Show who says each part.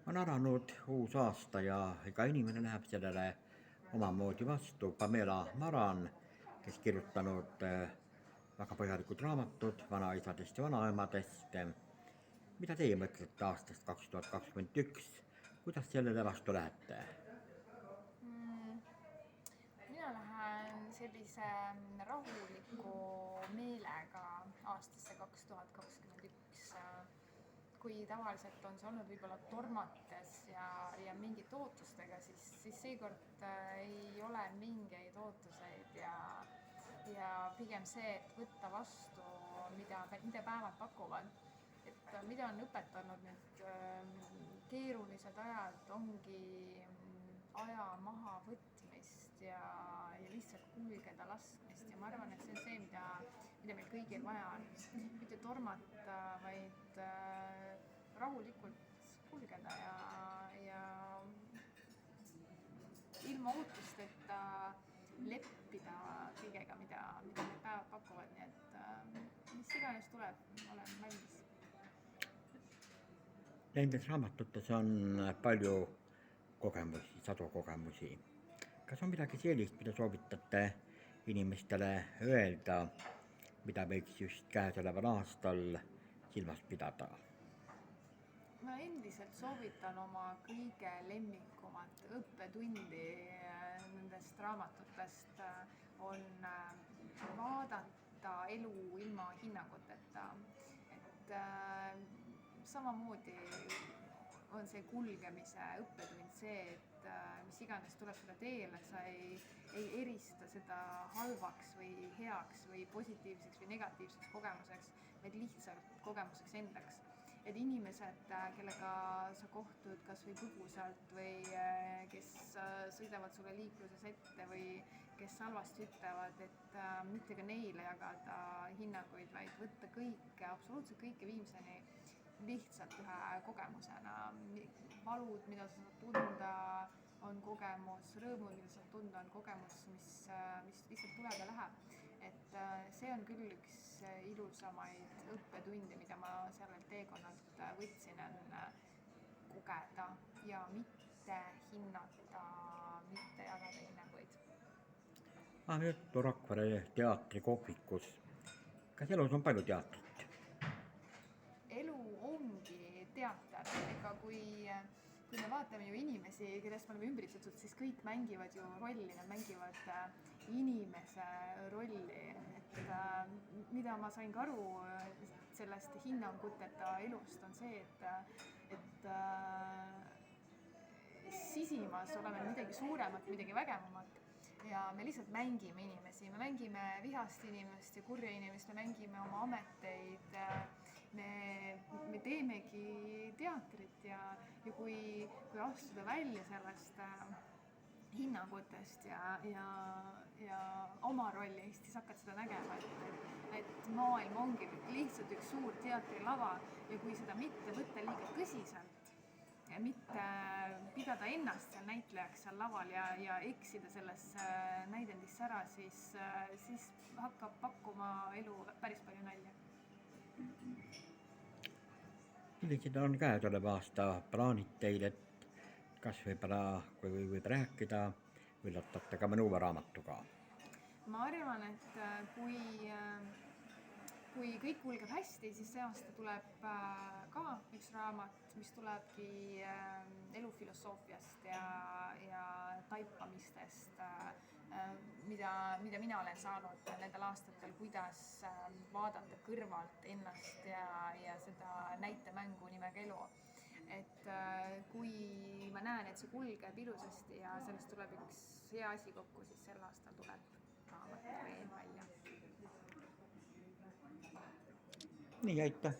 Speaker 1: On alanud uus aasta ja iga inimene läheb sellele omamoodi vastu. Pamela Maran, kes kirjutanud väga põhjalikud raamatud vanaisadest ja vanaemadest. Mida teie mõtlete aastast 2021? Kuidas sellele vastu lähete?
Speaker 2: Mina lähen sellise rahuliku meelega aastasse 2021. Kui tavaliselt on see olnud võib-olla tormates ja mingite ootustega, siis seekord ei ole mingeid ootuseid ja pigem see, et võtta vastu, mida päevad pakuvad. Et mida on õpetanud nüüd keerulised ajad, ongi aja maha võtmist ja lihtsalt kulgeda laskmist ja ma arvan, et see on see, mida meil kõigil vaja on. Mitte tormata, vaid rahulikult kulgeda ja ilma ootusteta leppida kõigega, mida need päevad pakuvad, nii et mis iganes tuleb, olen valmis.
Speaker 1: Nendes raamatutes on palju kogemusi, sadu kogemusi. Kas on midagi sellist, mida soovitate inimestele öelda, mida võiks just käesoleval aastal silmas pidada?
Speaker 2: Ma endiselt soovitan oma kõige lemmikumat õppetundi nendest raamatutest on vaadata elu ilma hinnanguteta. Et samamoodi on see kulgemise õppetund see, et mis iganes tuleb sulle teele, sa ei erista seda halvaks või heaks või positiivseks või negatiivseks kogemuseks, vaid lihtsalt kogemuseks endaks. Et inimesed, kellega sa kohtud kas või põgusalt või kes sõidavad sulle liikluses ette või kes halvasti ütlevad, et mitte ka neile jagada hinnanguid, vaid võtta kõike, absoluutselt kõike viimseni lihtsalt ühe kogemusena. Valud, mida sa saad tunda, on kogemus, rõõmud, mida saad tunda, on kogemus, mis lihtsalt tuleb ja läheb. Et see on küll üks ilusamaid õppetunde, mida ma sellelt teekonnalt võtsin, on kogeda ja mitte hinnata, mitte jagada hinnanguid.
Speaker 1: Juttu Rakvere teatrikohvikus. Kas elus on palju teatrit?
Speaker 2: Elu ongi teater, ega kui me vaatame ju inimesi, kellest me oleme ümbritsetud, siis kõik mängivad ju rolli, nad mängivad inimese rolli. Et mida ma sain ka aru sellest hinnanguteta elust on see, et sisimas oleme midagi suuremat, midagi vägevamat ja me lihtsalt mängime inimesi, me mängime vihast inimest ja kurja inimest, me mängime oma ameteid, me teemegi teatrit ja kui astuda välja sellest hinnangutest ja oma rolli, siis hakkad seda nägema, et maailm ongi lihtsalt üks suur teatrilava ja kui seda mitte võtta liiga tõsiselt ja mitte pidada ennast seal näitlejaks seal laval ja eksida selles näidendisse ära, siis hakkab pakkuma elu päris palju nalja.
Speaker 1: Millised on käesoleva aasta plaanid teil, et kas võib-olla, kui võib rääkida, üllatate ka mõne uue raamatuga?
Speaker 2: Ma arvan, et kui kõik kulgeb hästi, siis see aasta tuleb ka üks raamat, mis tulebki elufilosoofiast ja taipamistest, mida mina olen saanud nendel aastatel, kuidas vaadata kõrvalt ennast ja seda näitemängu nimega elu. Et kui ma näen, et see kulgeb ilusasti ja sellest tuleb üks hea asi kokku, siis sel aastal tuleb raamat veel välja.
Speaker 1: Nii, aitäh!